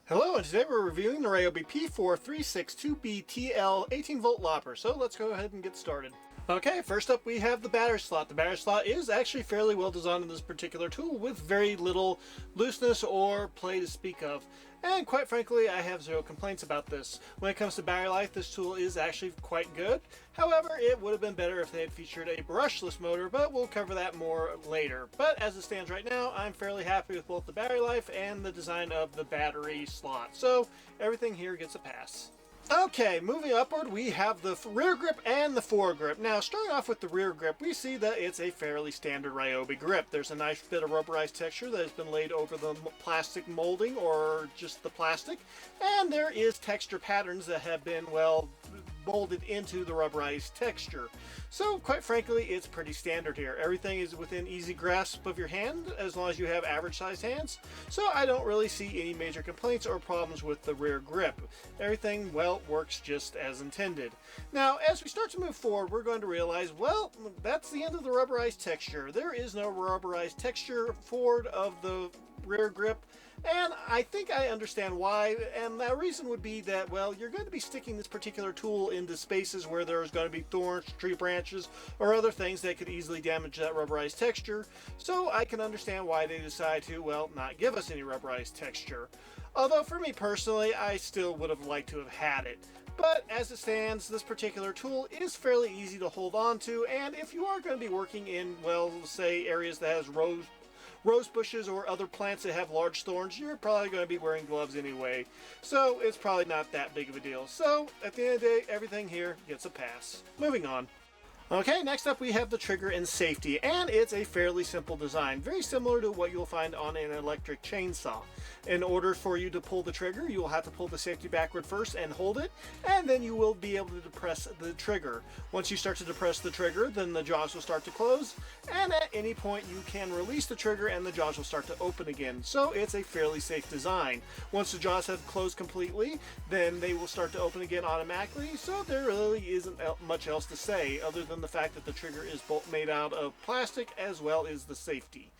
Hello, and today we're reviewing the Ryobi P4362BTL 18-volt lopper, so let's go ahead and get started. Okay, first up we have the battery slot. The battery slot is actually fairly well designed in this particular tool with very little looseness or play to speak of. And quite frankly, I have zero complaints about this. When it comes to battery life, this tool is actually quite good. However, it would have been better if they had featured a brushless motor, but we'll cover that more later. But as it stands right now, I'm fairly happy with both the battery life and the design of the battery slot. So everything here gets a pass. Okay, moving upward, we have the rear grip and the foregrip. Now, starting off with the rear grip, we see that it's a fairly standard Ryobi grip. There's a nice bit of rubberized texture that has been laid over the plastic molding, or just the plastic, and there is texture patterns that have been, well, molded into the rubberized texture. So, quite frankly, it's pretty standard here. Everything is within easy grasp of your hand, as long as you have average-sized hands. So, I don't really see any major complaints or problems with the rear grip. Everything, well, works just as intended. Now, as we start to move forward, we're going to realize, well, that's the end of the rubberized texture. There is no rubberized texture forward of the rear grip, and I think I understand why, and the reason would be that, well, you're going to be sticking this particular tool into spaces where there's going to be thorns, tree branches, or other things that could easily damage that rubberized texture, so I can understand why they decide to, well, not give us any rubberized texture. Although for me personally, I still would have liked to have had it. But as it stands, this particular tool is fairly easy to hold on to, and if you are going to be working in, well, say areas that has rose bushes or other plants that have large thorns, you're probably going to be wearing gloves anyway. So it's probably not that big of a deal. So at the end of the day, everything here gets a pass. Moving on. Okay, next up we have the trigger and safety, and it's a fairly simple design, very similar to what you'll find on an electric chainsaw. In order for you to pull the trigger, you will have to pull the safety backward first and hold it, and then you will be able to depress the trigger. Once you start to depress the trigger, then the jaws will start to close, and at any point you can release the trigger and the jaws will start to open again. So it's a fairly safe design. Once the jaws have closed completely, then they will start to open again automatically, so there really isn't much else to say other than the fact that the trigger is both made out of plastic as well as the safety.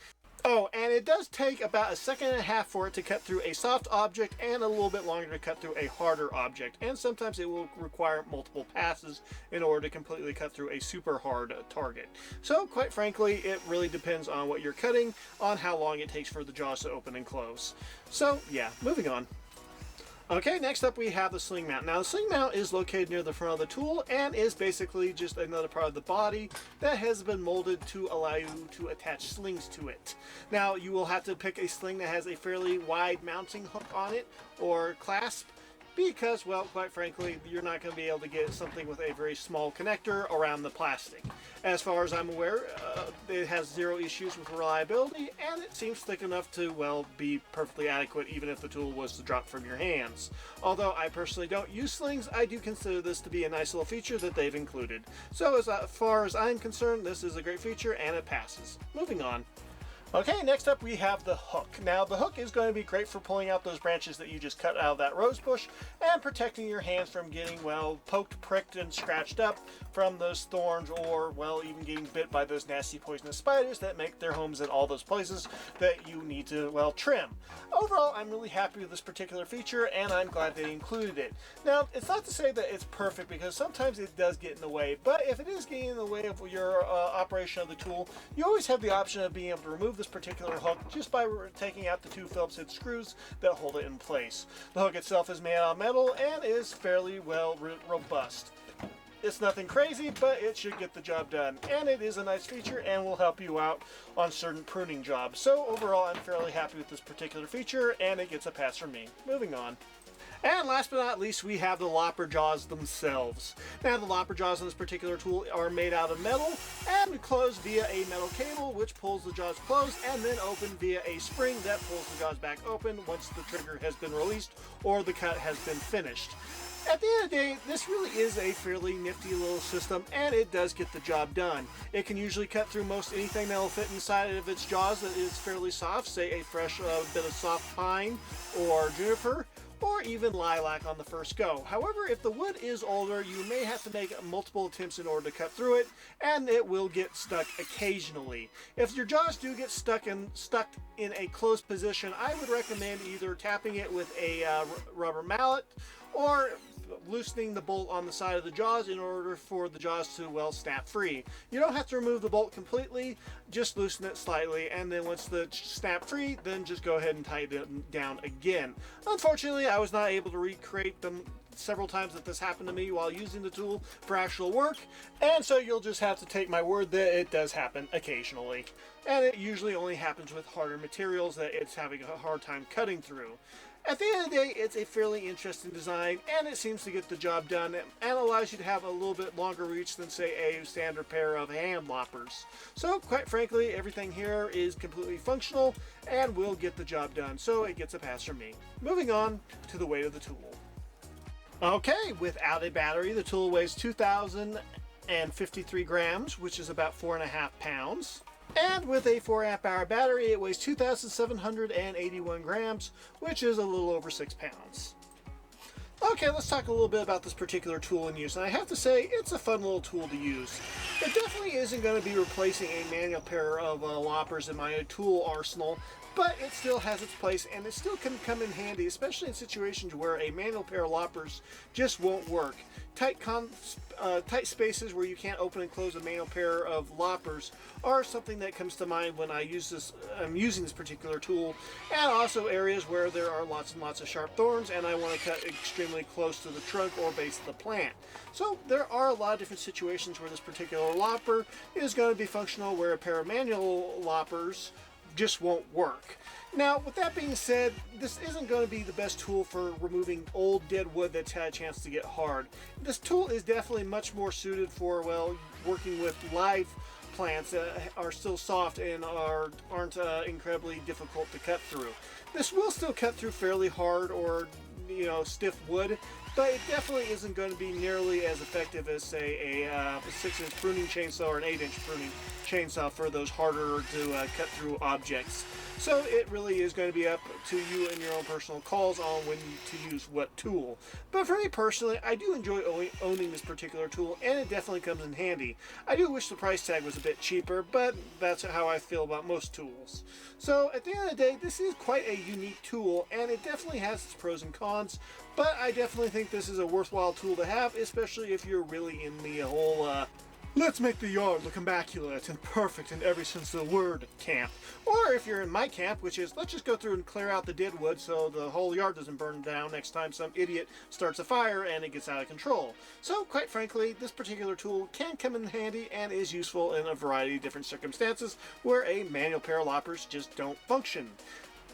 Oh, and it does take about a second and a half for it to cut through a soft object and a little bit longer to cut through a harder object, and sometimes it will require multiple passes in order to completely cut through a super hard target. So quite frankly, it really depends on what you're cutting, on how long it takes for the jaws to open and close. So yeah, moving on. Okay, next up we have the Sling Mount. Now the Sling Mount is located near the front of the tool and is basically just another part of the body that has been molded to allow you to attach slings to it. Now you will have to pick a sling that has a fairly wide mounting hook on it, or clasp, because, well, quite frankly, you're not going to be able to get something with a very small connector around the plastic. As far as I'm aware, it has zero issues with reliability, and it seems thick enough to, well, be perfectly adequate even if the tool was to drop from your hands. Although I personally don't use slings, I do consider this to be a nice little feature that they've included. So as far as I'm concerned, this is a great feature and it passes. Moving on. Okay, next up we have the hook. Now the hook is going to be great for pulling out those branches that you just cut out of that rose bush and protecting your hands from getting, well, poked, pricked, and scratched up from those thorns, or, well, even getting bit by those nasty poisonous spiders that make their homes in all those places that you need to, well, trim. Overall, I'm really happy with this particular feature and I'm glad they included it. Now, it's not to say that it's perfect, because sometimes it does get in the way, but if it is getting in the way of your operation of the tool, you always have the option of being able to remove this particular hook just by taking out the two Phillips head screws that hold it in place. The hook itself is made out of metal and is fairly well robust. It's nothing crazy, but it should get the job done, and it is a nice feature and will help you out on certain pruning jobs. So overall, I'm fairly happy with this particular feature and it gets a pass from me. Moving on. And last but not least, we have the lopper jaws themselves. Now, the lopper jaws on this particular tool are made out of metal and close via a metal cable, which pulls the jaws closed, and then open via a spring that pulls the jaws back open once the trigger has been released or the cut has been finished. At the end of the day, this really is a fairly nifty little system, and it does get the job done. It can usually cut through most anything that will fit inside of its jaws that is fairly soft, say a fresh bit of soft pine or juniper, or even lilac on the first go. However, if the wood is older, you may have to make multiple attempts in order to cut through it, and it will get stuck occasionally. If your jaws do get stuck in a closed position, I would recommend either tapping it with a rubber mallet or loosening the bolt on the side of the jaws in order for the jaws to, well, snap free. You don't have to remove the bolt completely, just loosen it slightly, and then once the snap free, then just go ahead and tighten it down again. Unfortunately, I was not able to recreate them several times that this happened to me while using the tool for actual work, and so you'll just have to take my word that it does happen occasionally. And it usually only happens with harder materials that it's having a hard time cutting through. At the end of the day, it's a fairly interesting design, and it seems to get the job done and allows you to have a little bit longer reach than, say, a standard pair of hand loppers. So, quite frankly, everything here is completely functional and will get the job done, so it gets a pass from me. Moving on to the weight of the tool. Okay, without a battery, the tool weighs 2,053 grams, which is about 4.5 pounds. And with a 4 amp hour battery, it weighs 2,781 grams, which is a little over 6 pounds. Okay, let's talk a little bit about this particular tool in use, and I have to say, it's a fun little tool to use. It definitely isn't going to be replacing a manual pair of loppers in my tool arsenal, but it still has its place, and it still can come in handy, especially in situations where a manual pair of loppers just won't work. Tight tight spaces where you can't open and close a manual pair of loppers are something that comes to mind when I'm using this particular tool, and also areas where there are lots and lots of sharp thorns and I want to cut extremely close to the trunk or base of the plant. So there are a lot of different situations where this particular lopper is going to be functional where a pair of manual loppers just won't work. Now, with that being said, this isn't going to be the best tool for removing old dead wood that's had a chance to get hard. This tool is definitely much more suited for, well, working with live plants that are still soft and aren't incredibly difficult to cut through. This will still cut through fairly hard or, stiff wood, but it definitely isn't going to be nearly as effective as, say, a 6-inch pruning chainsaw or an 8-inch pruning chainsaw for those harder to cut through objects. So it really is going to be up to you and your own personal calls on when to use what tool. But for me personally, I do enjoy owning this particular tool, and it definitely comes in handy. I do wish the price tag was a bit cheaper, but that's how I feel about most tools. So at the end of the day, this is quite a unique tool, and it definitely has its pros and cons, but I definitely think this is a worthwhile tool to have, especially if you're really in the whole let's make the yard look immaculate and perfect in every sense of the word camp. Or if you're in my camp, which is let's just go through and clear out the dead wood so the whole yard doesn't burn down next time some idiot starts a fire and it gets out of control. So quite frankly, this particular tool can come in handy and is useful in a variety of different circumstances where a manual pair of loppers just don't function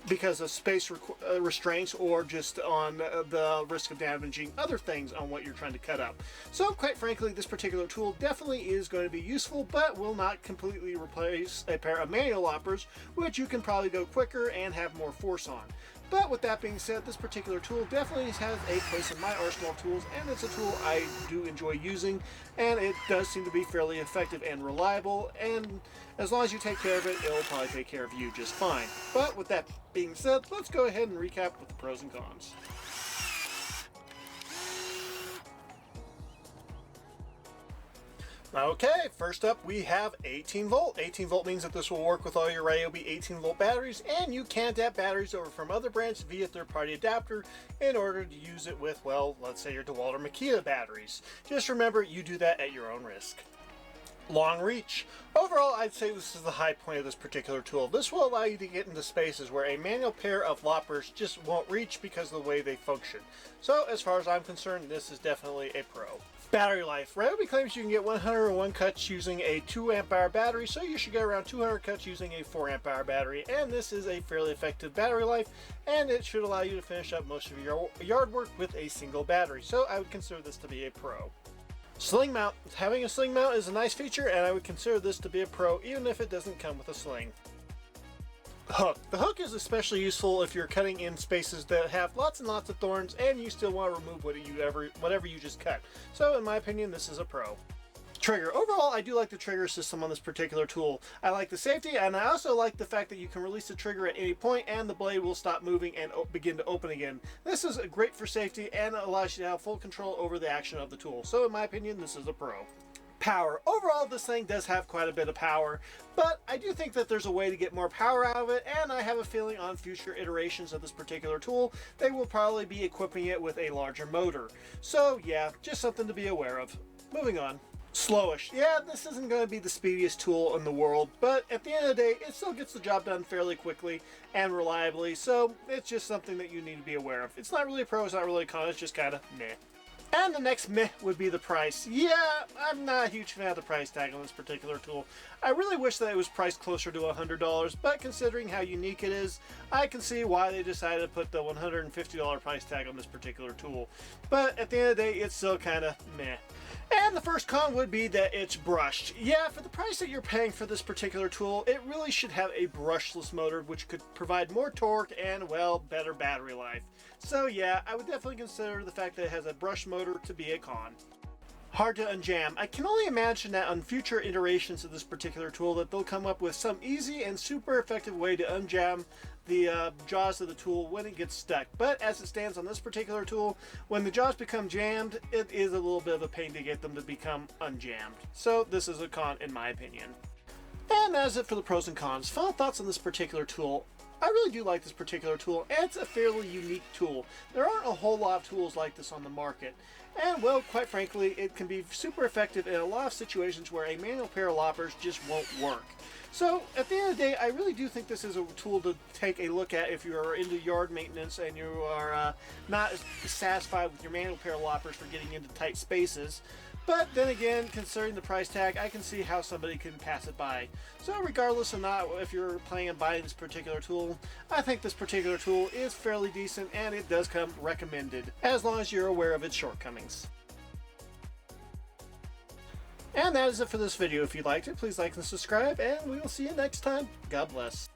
because of space restraints or just on the risk of damaging other things on what you're trying to cut up. So quite frankly, this particular tool definitely is going to be useful, but will not completely replace a pair of manual loppers, which you can probably go quicker and have more force on. But with that being said, this particular tool definitely has a place in my arsenal of tools, and it's a tool I do enjoy using, and it does seem to be fairly effective and reliable, and as long as you take care of it, it'll probably take care of you just fine. But with that being said, let's go ahead and recap with the pros and cons. Okay, first up we have 18 volt. 18 volt means that this will work with all your Ryobi 18 volt batteries, and you can adapt batteries over from other brands via third-party adapter in order to use it with, well, let's say your DeWalt or Makita batteries. Just remember, you do that at your own risk. Long reach. Overall, I'd say this is the high point of this particular tool. This will allow you to get into spaces where a manual pair of loppers just won't reach because of the way they function. So as far as I'm concerned, this is definitely a pro. Battery life. Ryobi claims you can get 101 cuts using a 2 amp hour battery, so you should get around 200 cuts using a 4 amp hour battery, and this is a fairly effective battery life, and it should allow you to finish up most of your yard work with a single battery, so I would consider this to be a pro. Sling mount. Having a sling mount is a nice feature, and I would consider this to be a pro even if it doesn't come with a sling. Hook. The hook is especially useful if you're cutting in spaces that have lots and lots of thorns and you still want to remove whatever you just cut. So in my opinion, this is a pro. Trigger. Overall, I do like the trigger system on this particular tool. I like the safety, and I also like the fact that you can release the trigger at any point and the blade will stop moving and begin to open again. This is great for safety and allows you to have full control over the action of the tool. So in my opinion, this is a pro. Power. Overall, this thing does have quite a bit of power, but I do think that there's a way to get more power out of it, and I have a feeling on future iterations of this particular tool, they will probably be equipping it with a larger motor. So yeah, just something to be aware of. Moving on. Slowish. Yeah, this isn't going to be the speediest tool in the world, but at the end of the day, it still gets the job done fairly quickly and reliably, so it's just something that you need to be aware of. It's not really a pro, it's not really a con, it's just kind of meh. And the next meh would be the price. Yeah, I'm not a huge fan of the price tag on this particular tool. I really wish that it was priced closer to $100, but considering how unique it is, I can see why they decided to put the $150 price tag on this particular tool. But at the end of the day, it's still kind of meh. And the first con would be that it's brushed. Yeah, for the price that you're paying for this particular tool, it really should have a brushless motor which could provide more torque and, well, better battery life. So yeah, I would definitely consider the fact that it has a brush motor to be a con. Hard to unjam. I can only imagine that on future iterations of this particular tool that they'll come up with some easy and super effective way to unjam the jaws of the tool when it gets stuck. But as it stands on this particular tool, when the jaws become jammed, it is a little bit of a pain to get them to become unjammed. So this is a con in my opinion. And that is it for the pros and cons. Final thoughts on this particular tool. I really do like this particular tool, and it's a fairly unique tool. There aren't a whole lot of tools like this on the market. And, well, quite frankly, it can be super effective in a lot of situations where a manual pair of loppers just won't work. So, at the end of the day, I really do think this is a tool to take a look at if you are into yard maintenance and you are not satisfied with your manual pair of loppers for getting into tight spaces. But then again, considering the price tag, I can see how somebody can pass it by. So regardless of not if you're planning on buying this particular tool, I think this particular tool is fairly decent and it does come recommended, as long as you're aware of its shortcomings. And that is it for this video. If you liked it, please like and subscribe, and we will see you next time. God bless.